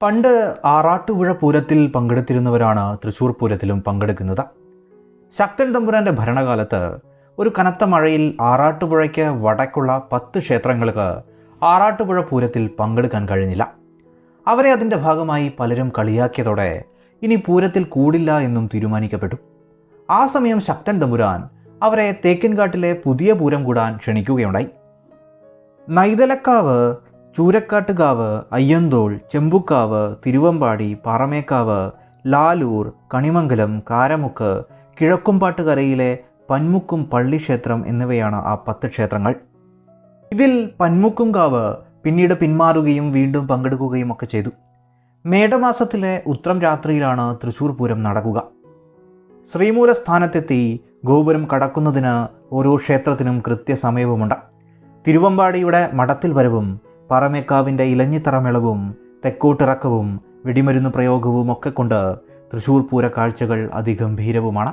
പണ്ട് ആറാട്ടുപുഴ പൂരത്തിൽ പങ്കെടുത്തിരുന്നവരാണ് തൃശ്ശൂർ പൂരത്തിലും പങ്കെടുക്കുന്നത്. ശക്തൻ തമ്പുരാൻ്റെ ഭരണകാലത്ത് ഒരു കനത്ത മഴയിൽ ആറാട്ടുപുഴയ്ക്ക് വടക്കുള്ള 10 ക്ഷേത്രങ്ങൾക്ക് ആറാട്ടുപുഴ പൂരത്തിൽ പങ്കെടുക്കാൻ കഴിഞ്ഞില്ല. അവരെ അതിൻ്റെ ഭാഗമായി പലരും കളിയാക്കിയതോടെ ഇനി പൂരത്തിൽ കൂടില്ല എന്നും തീരുമാനിക്കപ്പെട്ടു. ആ സമയം ശക്തൻ തമ്പുരാൻ അവരെ തേക്കിൻകാട്ടിലെ പുതിയ പൂരം കൂടാൻ ക്ഷണിക്കുകയുണ്ടായി. നൈതലക്കാവ്, ചൂരക്കാട്ടുകാവ്, അയ്യന്തോൾ, ചെമ്പുക്കാവ്, തിരുവമ്പാടി, പാറമേക്കാവ്, ലാലൂർ, കണിമംഗലം, കാരമുക്ക്, കിഴക്കുംപാട്ടുകരയിലെ പന്മുക്കും പള്ളിക്ഷേത്രം എന്നിവയാണ് ആ 10 ക്ഷേത്രങ്ങൾ. ഇതിൽ പന്മുക്കുംകാവ് പിന്നീട് പിന്മാറുകയും വീണ്ടും പങ്കെടുക്കുകയും ഒക്കെ ചെയ്തു. മേടമാസത്തിലെ ഉത്രം രാത്രിയിലാണ് തൃശ്ശൂർ പൂരം നടക്കുക. ശ്രീമൂലസ്ഥാനത്തെത്തി ഗോപുരം കടക്കുന്നതിന് ഓരോ ക്ഷേത്രത്തിനും കൃത്യസമയവുമുണ്ട്. തിരുവമ്പാടിയുടെ മടത്തിൽ വരവും പാറമേക്കാവിൻ്റെ ഇലഞ്ഞിത്തറമേളവും തെക്കോട്ടിറക്കവും വെടിമരുന്ന് പ്രയോഗവും ഒക്കെ കൊണ്ട് തൃശ്ശൂർ പൂര കാഴ്ചകൾ അതിഗംഭീരവുമാണ്.